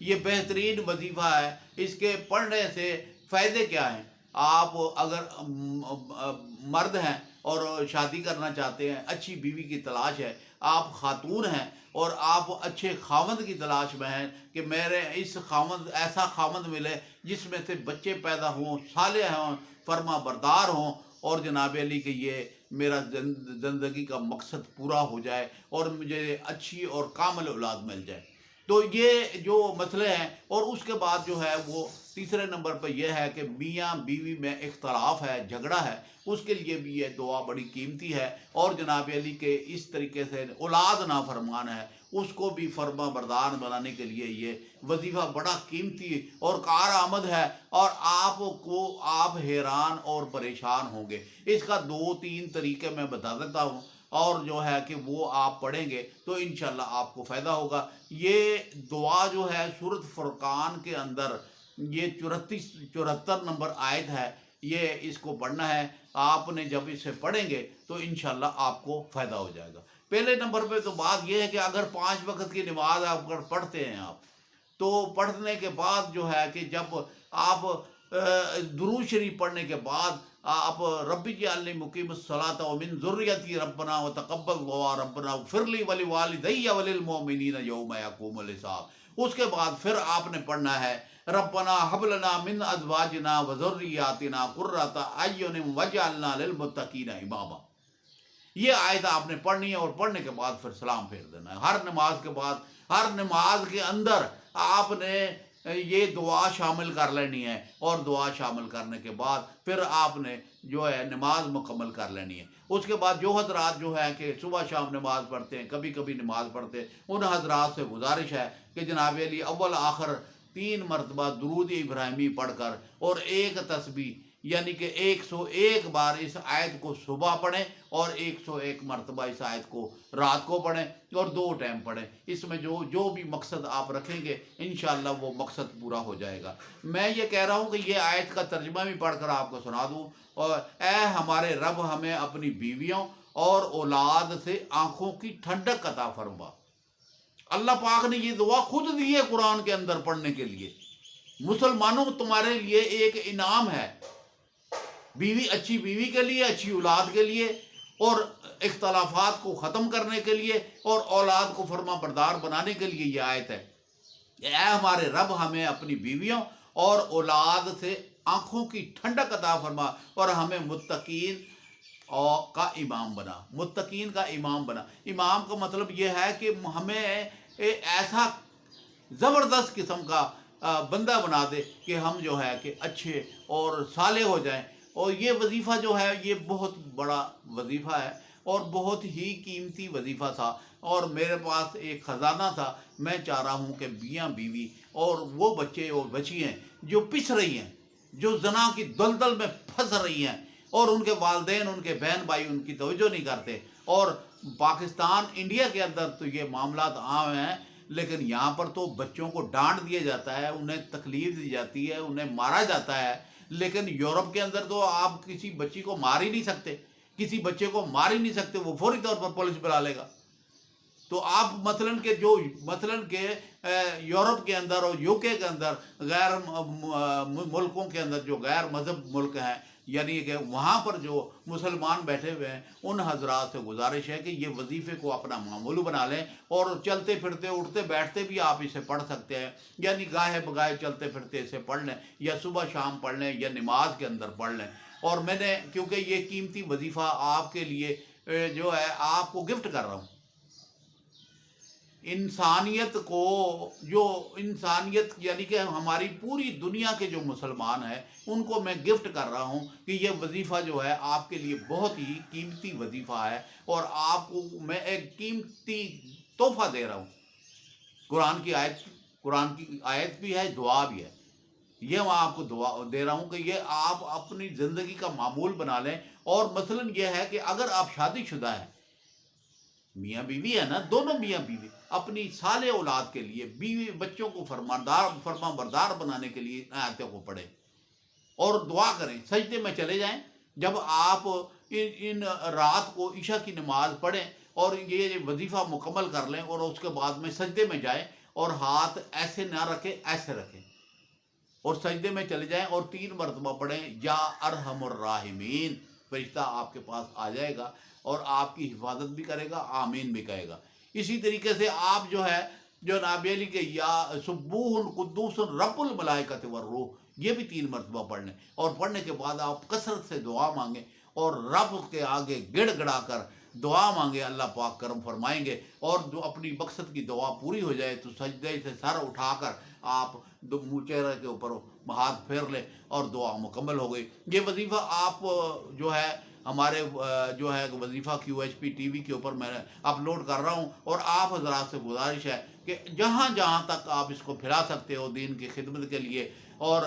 یہ بہترین وظیفہ ہے. اس کے پڑھنے سے فائدے کیا ہیں؟ آپ اگر مرد ہیں اور شادی کرنا چاہتے ہیں، اچھی بیوی کی تلاش ہے، آپ خاتون ہیں اور آپ اچھے خاوند کی تلاش میں ہیں کہ میرے اس خاوند ایسا خاوند ملے جس میں سے بچے پیدا ہوں، صالح ہوں، فرما بردار ہوں، اور جناب علی کہ یہ میرا زندگی کا مقصد پورا ہو جائے اور مجھے اچھی اور کامل اولاد مل جائے. تو یہ جو مسئلے ہیں. اور اس کے بعد جو ہے وہ تیسرے نمبر پہ یہ ہے کہ میاں بیوی میں اختلاف ہے، جھگڑا ہے، اس کے لیے بھی یہ دعا بڑی قیمتی ہے. اور جناب علی کے اس طریقے سے اولاد نافرمان ہے، اس کو بھی فرما بردار بنانے کے لیے یہ وظیفہ بڑا قیمتی اور کارآمد ہے. اور آپ حیران اور پریشان ہوں گے. اس کا 2-3 طریقے میں بتا دیتا ہوں، اور جو ہے کہ وہ آپ پڑھیں گے تو انشاءاللہ آپ کو فائدہ ہوگا. یہ دعا جو ہے سورۃ فرقان کے اندر یہ 74 نمبر آیت ہے. یہ اس کو پڑھنا ہے. آپ نے جب اسے پڑھیں گے تو انشاءاللہ آپ کو فائدہ ہو جائے گا. پہلے نمبر پہ تو بات یہ ہے کہ اگر 5 وقت کی نماز آپ اگر پڑھتے ہیں آپ، تو پڑھنے کے بعد جو ہے کہ جب آپ درود شریف پڑھنے کے بعد آپ ربی جعلنی مقیم الصلاۃ ومن ذریتی ربنا وتقبل دعا ربنا اغفر لی ولوالدی وللمؤمنین یوم یقوم الحساب. اس کے بعد پھر آپ نے پڑھنا ہے ربنا ہب لنا من ازواجنا وذریاتنا قرۃ اعین واجعلنا للمتقین اماما. یہ آیت آپ نے پڑھنی ہے اور پڑھنے کے بعد پھر سلام پھیر دینا ہے. ہر نماز کے بعد، ہر نماز کے اندر آپ نے یہ دعا شامل کر لینی ہے، اور دعا شامل کرنے کے بعد پھر آپ نے جو ہے نماز مکمل کر لینی ہے. اس کے بعد جو حضرات جو ہے کہ صبح شام نماز پڑھتے ہیں، کبھی کبھی نماز پڑھتے ہیں، ان حضرات سے گزارش ہے کہ جناب علی اول آخر 3 مرتبہ درود ابراہیمی پڑھ کر اور ایک تسبیح یعنی کہ 101 بار اس آیت کو صبح پڑھیں اور 101 مرتبہ اس آیت کو رات کو پڑھیں اور 2 ٹائم پڑھیں. اس میں جو بھی مقصد آپ رکھیں گے انشاءاللہ وہ مقصد پورا ہو جائے گا. میں یہ کہہ رہا ہوں کہ یہ آیت کا ترجمہ بھی پڑھ کر آپ کو سنا دوں. اور اے ہمارے رب ہمیں اپنی بیویوں اور اولاد سے آنکھوں کی ٹھنڈک عطا فرما. اللہ پاک نے یہ دعا خود دی ہے قرآن کے اندر پڑھنے کے لیے. مسلمانوں تمہارے لیے ایک انعام ہے، بیوی، اچھی بیوی کے لیے، اچھی اولاد کے لیے، اور اختلافات کو ختم کرنے کے لیے اور اولاد کو فرما بردار بنانے کے لیے یہ آیت ہے. اے ہمارے رب ہمیں اپنی بیویوں اور اولاد سے آنکھوں کی ٹھنڈک عطا فرما اور ہمیں متقین کا امام بنا. متقین کا امام بنا. امام کا مطلب یہ ہے کہ ہمیں ایسا زبردست قسم کا بندہ بنا دے کہ ہم جو ہے کہ اچھے اور صالح ہو جائیں. اور یہ وظیفہ جو ہے یہ بہت بڑا وظیفہ ہے اور بہت ہی قیمتی وظیفہ تھا. اور میرے پاس ایک خزانہ تھا. میں چاہ رہا ہوں کہ میاں بیوی اور وہ بچے اور بچیاں جو پس رہی ہیں، جو زنا کی دلدل میں پھنس رہی ہیں، اور ان کے والدین، ان کے بہن بھائی ان کی توجہ نہیں کرتے. اور پاکستان، انڈیا کے اندر تو یہ معاملات عام ہیں، لیکن یہاں پر تو بچوں کو ڈانٹ دیا جاتا ہے، انہیں تکلیف دی جاتی ہے، انہیں مارا جاتا ہے. لیکن یورپ کے اندر تو آپ کسی بچی کو مار ہی نہیں سکتے، کسی بچے کو مار ہی نہیں سکتے، وہ فوری طور پر پولیس بلا لے گا. تو آپ مثلاً کہ یورپ کے اندر اور یو کے اندر غیر ملکوں کے اندر جو غیر مذہب ملک ہیں، یعنی کہ وہاں پر جو مسلمان بیٹھے ہوئے ہیں، ان حضرات سے گزارش ہے کہ یہ وظیفے کو اپنا معمول بنا لیں اور چلتے پھرتے اٹھتے بیٹھتے بھی آپ اسے پڑھ سکتے ہیں. یعنی گاہے بگاہے چلتے پھرتے اسے پڑھ لیں، یا صبح شام پڑھ لیں، یا نماز کے اندر پڑھ لیں. اور میں نے کیونکہ یہ قیمتی وظیفہ آپ کے لیے جو ہے آپ کو گفٹ کر رہا ہوں. انسانیت یعنی کہ ہماری پوری دنیا کے جو مسلمان ہیں ان کو میں گفٹ کر رہا ہوں کہ یہ وظیفہ جو ہے آپ کے لیے بہت ہی قیمتی وظیفہ ہے، اور آپ کو میں ایک قیمتی تحفہ دے رہا ہوں. قرآن کی آیت بھی ہے، دعا بھی ہے. یہ میں آپ کو دعا دے رہا ہوں کہ یہ آپ اپنی زندگی کا معمول بنا لیں. اور مثلاً یہ ہے کہ اگر آپ شادی شدہ ہیں، میاں بیوی ہے نا، دونوں میاں بیوی اپنی صالح اولاد کے لیے، بیوی بچوں کو فرما بردار بنانے کے لیے آیتوں کو پڑھیں اور دعا کریں. سجدے میں چلے جائیں جب آپ ان رات کو عشاء کی نماز پڑھیں اور یہ وظیفہ مکمل کر لیں، اور اس کے بعد میں سجدے میں جائیں اور ہاتھ ایسے نہ رکھیں، ایسے رکھیں اور سجدے میں چلے جائیں اور 3 مرتبہ پڑھیں یا ارحم الراحمین. فرشتہ آپ کے پاس آ جائے گا اور آپ کی حفاظت بھی کرے گا، آمین بھی کہے گا. اسی طریقے سے آپ جو ہے جو نبی علی کے یا سبوح قدوس رب الملائکۃ والروح، یہ بھی 3 مرتبہ پڑھ لیں اور پڑھنے کے بعد آپ کثرت سے دعا مانگیں اور رب کے آگے گڑ گڑا کر دعا مانگے. اللہ پاک کرم فرمائیں گے اور جو اپنی مقصد کی دعا پوری ہو جائے تو سجدے سے سر اٹھا کر آپ چہرے کے اوپر ہاتھ پھیر لیں اور دعا مکمل ہو گئی. یہ وظیفہ آپ جو ہے ہمارے جو ہے وظیفہ QHP TV کے اوپر میں اپلوڈ کر رہا ہوں اور آپ حضرات سے گزارش ہے کہ جہاں جہاں تک آپ اس کو پھیلا سکتے ہو دین کی خدمت کے لیے اور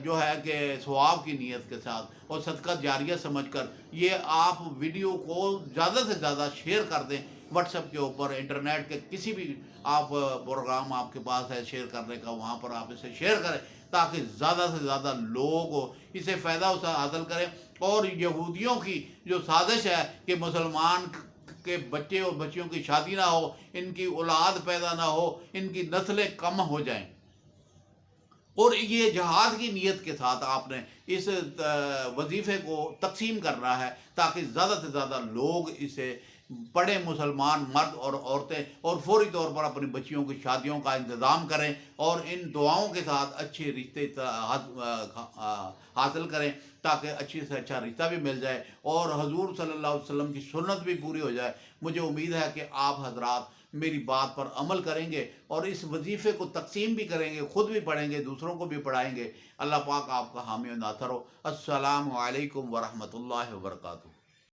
جو ہے کہ ثواب کی نیت کے ساتھ اور صدقہ جاریہ سمجھ کر یہ آپ ویڈیو کو زیادہ سے زیادہ شیئر کر دیں. واٹس ایپ کے اوپر، انٹرنیٹ کے کسی بھی آپ پروگرام آپ کے پاس ہے شیئر کرنے کا، وہاں پر آپ اسے شیئر کریں تاکہ زیادہ سے زیادہ لوگ اسے فائدہ حاصل کریں. اور یہودیوں کی جو سازش ہے کہ مسلمان کے بچے اور بچیوں کی شادی نہ ہو، ان کی اولاد پیدا نہ ہو، ان کی نسلیں کم ہو جائیں، اور یہ جہاد کی نیت کے ساتھ آپ نے اس وظیفے کو تقسیم کرنا ہے تاکہ زیادہ سے زیادہ لوگ اسے پڑھیں، مسلمان مرد اور عورتیں، اور فوری طور پر اپنی بچیوں کی شادیوں کا انتظام کریں اور ان دعاؤں کے ساتھ اچھے رشتے حاصل کریں تاکہ اچھی سے اچھا رشتہ بھی مل جائے اور حضور صلی اللہ علیہ وسلم کی سنت بھی پوری ہو جائے. مجھے امید ہے کہ آپ حضرات میری بات پر عمل کریں گے اور اس وظیفے کو تقسیم بھی کریں گے، خود بھی پڑھیں گے، دوسروں کو بھی پڑھائیں گے. اللہ پاک آپ کا حامی و ناصر ہو. السلام علیکم ورحمۃ اللہ وبرکاتہ.